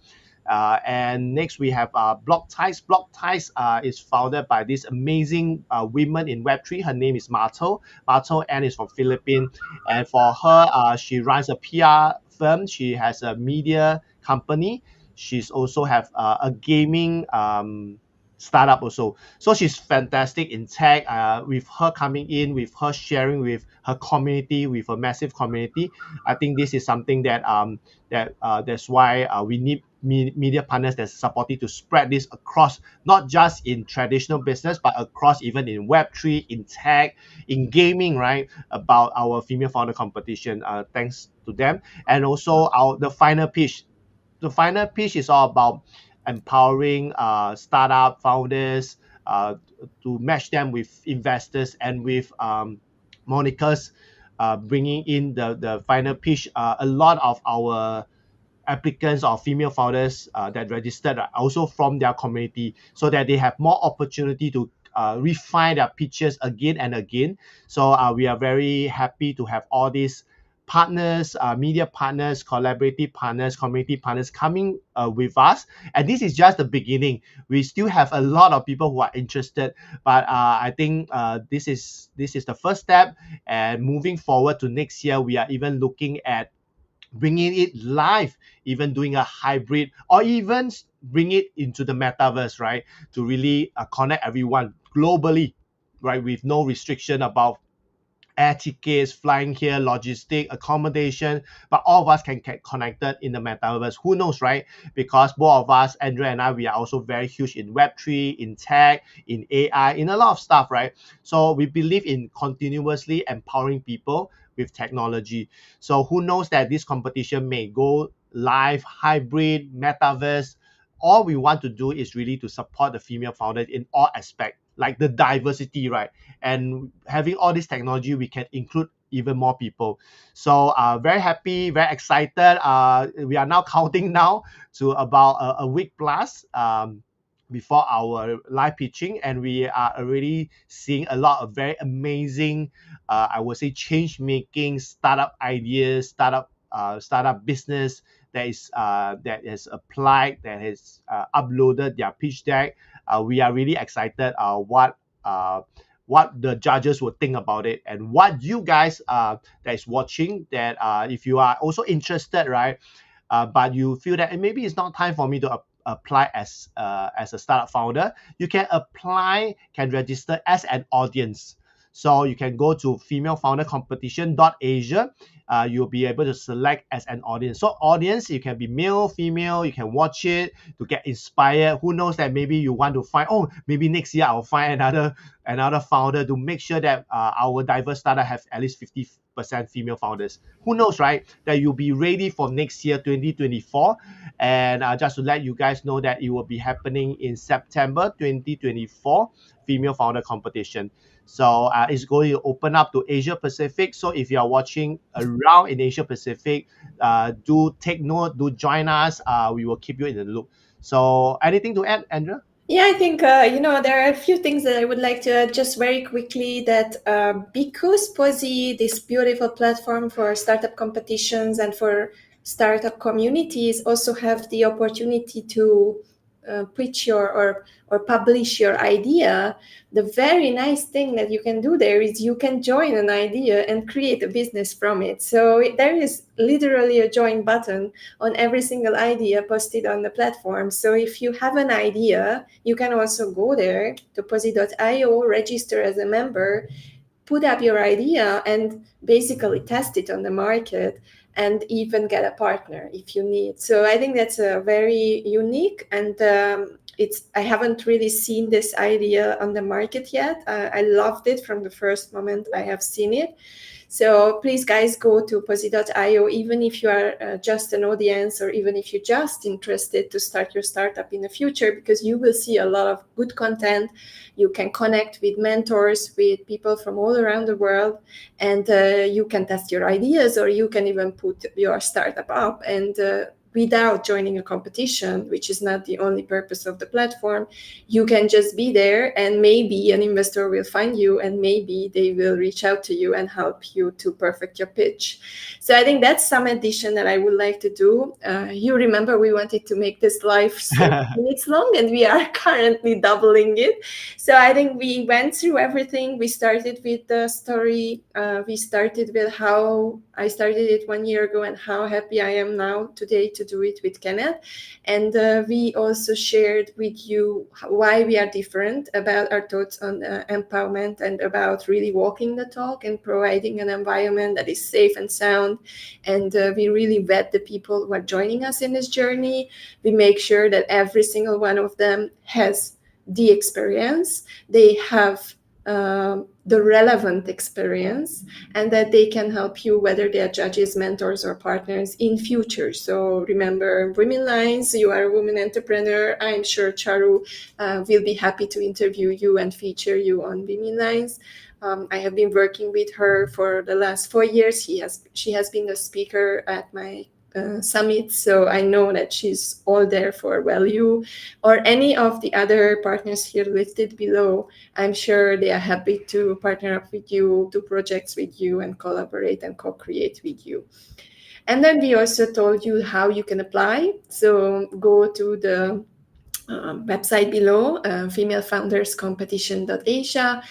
S2: And next we have Block Ties. Block Ties is founded by this amazing woman in Web3. Her name is Marto. Marto and is from Philippines. And for her, she runs a PR firm. She has a media company. She's also have a gaming startup also. So she's fantastic in tech. With her coming in, with her sharing with her community, with a massive community, I think this is something that that's why we need media partners that's supportive to spread this across, not just in traditional business, but across even in Web3, in tech, in gaming, right? About our female founder competition. Thanks to them, and also our the final pitch. The final pitch is all about empowering startup founders to match them with investors and with Monica's bringing in the final pitch. A lot of our applicants or female founders that registered are also from their community, so that they have more opportunity to refine their pitches again and again. So we are very happy to have all these partners, media partners, collaborative partners, community partners coming with us. And this is just the beginning. We still have a lot of people who are interested, but I think this is the first step. And moving forward to next year, we are even looking at bringing it live, even doing a hybrid, or even bring it into the metaverse, right? To really connect everyone globally, right? With no restriction about air tickets, flying here, logistic, accommodation, but all of us can get connected in the metaverse. Who knows, right? Because both of us, Andrea and I, we are also very huge in Web3, in tech, in AI, in a lot of stuff, right? So we believe in continuously empowering people with technology. So who knows that this competition may go live, hybrid, metaverse. All we want to do is really to support the female founders in all aspects, like the diversity, right? And having all this technology, we can include even more people. So very happy, very excited. We are now counting now to about a week plus before our live pitching, and we are already seeing a lot of very amazing, I would say, change making startup ideas, startup business that is applied, that has uploaded their pitch deck. We are really excited what the judges would think about it, and what you guys that is watching, that if you are also interested, right? But you feel that maybe it's not time for me to apply as a startup founder. You can apply, can register as an audience. So you can go to femalefoundercompetition.asia. You'll be able to select as an audience. So audience, you can be male, female, you can watch it to get inspired. Who knows that maybe you want to find, oh, maybe next year I'll find another founder, to make sure that our diverse startup have at least 50% female founders. Who knows, right? That you'll be ready for next year, 2024. And just to let you guys know that it will be happening in September 2024, female founder competition. So it's going to open up to Asia Pacific. So if you are watching around in Asia Pacific, do take note, do join us. We will keep you in the loop. So anything to add, Andrea?
S1: Yeah, I think, there are a few things that I would like to add just very quickly, that because Posi, this beautiful platform for startup competitions and for startup communities, also have the opportunity to pitch or publish your idea. The very nice thing that you can do there is you can join an idea and create a business from it. So there is literally a join button on every single idea posted on the platform. So if you have an idea, you can also go there to posi.io, register as a member, put up your idea, and basically test it on the market, and even get a partner if you need. So I think that's a very unique, and I haven't really seen this idea on the market yet. I loved it from the first moment I have seen it. So please, guys, go to posi.io, even if you are just an audience, or even if you're just interested to start your startup in the future, because you will see a lot of good content. You can connect with mentors, with people from all around the world, and you can test your ideas, or you can even put your startup up and without joining a competition, which is not the only purpose of the platform. You can just be there, and maybe an investor will find you, and maybe they will reach out to you and help you to perfect your pitch. So I think that's some addition that I would like to do. You remember we wanted to make this live 30 minutes long, and we are currently doubling it. So I think we went through everything. We started with the story. We started with how I started it 1 year ago, and how happy I am now today to do it with Kenneth. And we also shared with you why we are different, about our thoughts on empowerment, and about really walking the talk and providing an environment that is safe and sound. And we really vet the people who are joining us in this journey. We make sure that every single one of them has the experience, they have the relevant experience, and that they can help you, whether they are judges, mentors, or partners in future. So remember, Women Lines, you are a woman entrepreneur. I'm sure Charu will be happy to interview you and feature you on Women Lines. I have been working with her for the last 4 years. She has been a speaker at my summit, so I know that she's all there for value. Or any of the other partners here listed below, I'm sure they are happy to partner up with you, do projects with you, and collaborate and co-create with you. And then we also told you how you can apply. So go to the website below, femalefounderscompetition.asia,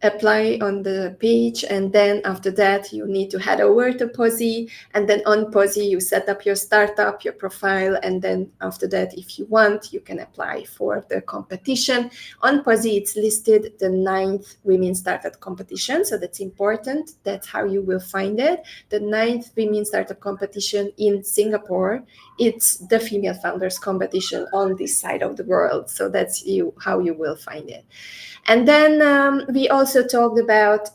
S1: apply on the page, and then after that you need to head over to Posi, and then on Posi you set up your startup, your profile, and then after that, if you want, you can apply for the competition. On Posi it's listed the 9th Women Startup Competition, so that's important. That's how you will find it. The 9th Women Startup Competition in Singapore. It's the female founders competition on this side of the world, so that's how you will find it. And then we also talked about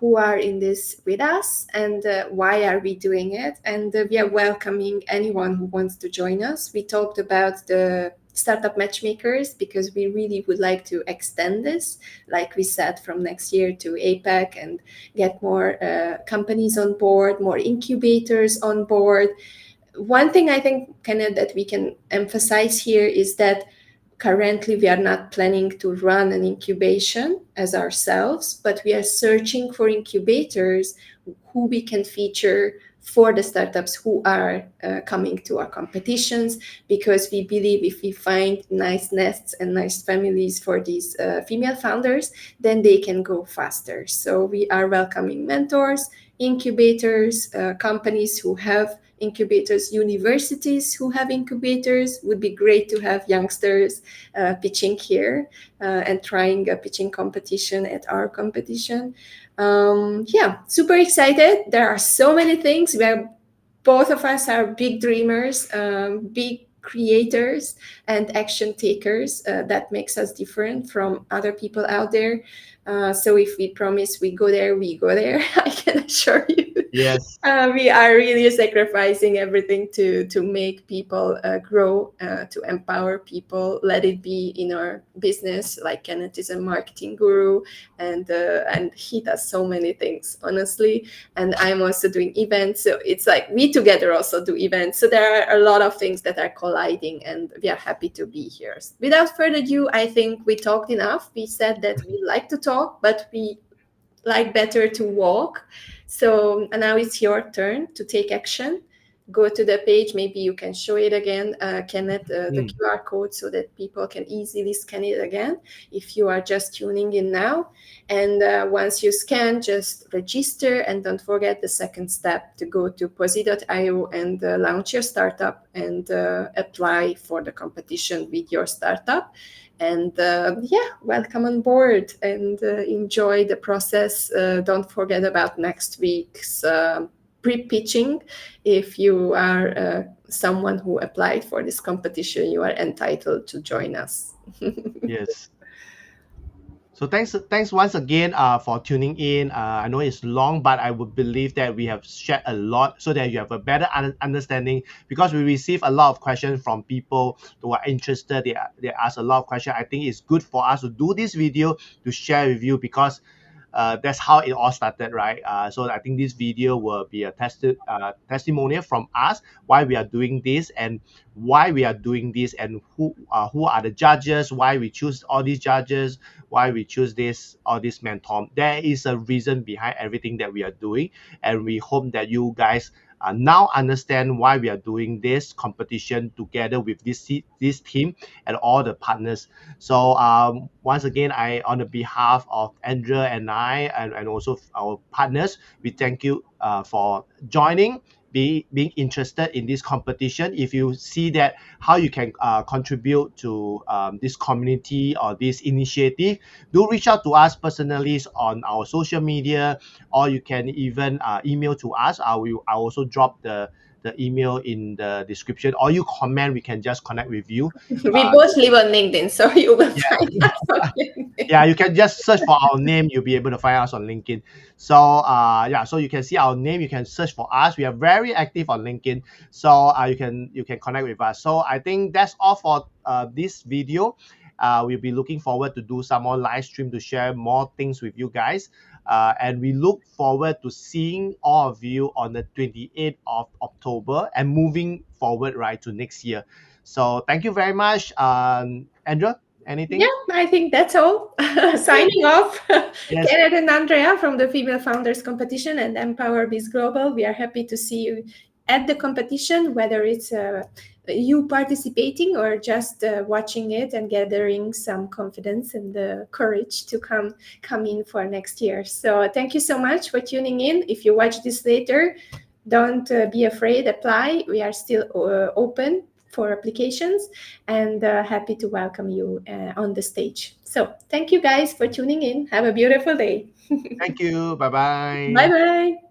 S1: who are in this with us, and why are we doing it. And we are welcoming anyone who wants to join us. We talked about the startup matchmakers, because we really would like to extend this, like we said, from next year to APAC, and get more companies on board, more incubators on board. One thing I think, Kenneth, that we can emphasize here is that currently we are not planning to run an incubation as ourselves, but we are searching for incubators who we can feature for the startups who are coming to our competitions, because we believe if we find nice nests and nice families for these female founders, then they can go faster. So we are welcoming mentors, incubators, companies who have incubators, universities who have incubators. Would be great to have youngsters pitching here and trying a pitching competition at our competition. Yeah, super excited. There are so many things. Both of us are big dreamers, big creators, and action takers. That makes us different from other people out there. So if we promise we go there, we go there. I can assure you.
S2: Yes.
S1: We are really sacrificing everything to make people grow, to empower people. Let it be in our business. Like Kenneth is a marketing guru, and he does so many things, honestly. And I'm also doing events, so it's like we together also do events. So there are a lot of things that are colliding, and we are happy to be here. Without further ado, I think we talked enough. We said that we like to talk, but we like better to walk. So now it's your turn to take action. Go to the page. Maybe you can show it again, Kenneth, the QR code, so that people can easily scan it again if you are just tuning in now. And once you scan, just register, and don't forget the second step, to go to posi.io and launch your startup and apply for the competition with your startup. And yeah, welcome on board, and enjoy the process. Don't forget about next week's pre-pitching. If you are someone who applied for this competition, you are entitled to join us.
S2: Yes. So thanks once again for tuning in. I know it's long, but I would believe that we have shared a lot so that you have a better understanding, because we receive a lot of questions from people who are interested. They ask a lot of questions. I think it's good for us to do this video to share with you, because that's how it all started, right? So I think this video will be a testimonial from us, why we are doing this and who are the judges, why we choose all these judges, why we choose all this mentor. There is a reason behind everything that we are doing, and we hope that you guys now understand why we are doing this competition together with this team and all the partners. So once again, on the behalf of Andrea and I, and also our partners, we thank you for joining, being interested in this competition. If you see that how you can contribute to this community or this initiative, do reach out to us personally on our social media, or you can even email to us. I also drop the email in the description, or you comment, we can just connect with you.
S1: We both live on LinkedIn, so you will
S2: Yeah.
S1: find us on LinkedIn.
S2: Yeah, you can just search for our name, you'll be able to find us on LinkedIn. So yeah, so you can see our name, you can search for us. We are very active on LinkedIn, so you can connect with us. So I think that's all for this video. We'll be looking forward to do some more live stream to share more things with you guys, and we look forward to seeing all of you on the 28th of October and moving forward right to next year. So thank you very much. Andrea, anything?
S1: Yeah, I think that's all. Signing off,
S2: Yes.
S1: Kenneth and Andrea from the Female Founders Competition and Empower Biz Global. We are happy to see you at the competition, whether it's you participating or just watching it and gathering some confidence and the courage to come in for next year. So thank you so much for tuning in. If you watch this later, don't be afraid, apply. We are still open for applications, and happy to welcome you on the stage. So thank you guys for tuning in. Have a beautiful day.
S2: Thank you. Bye bye.
S1: Bye bye.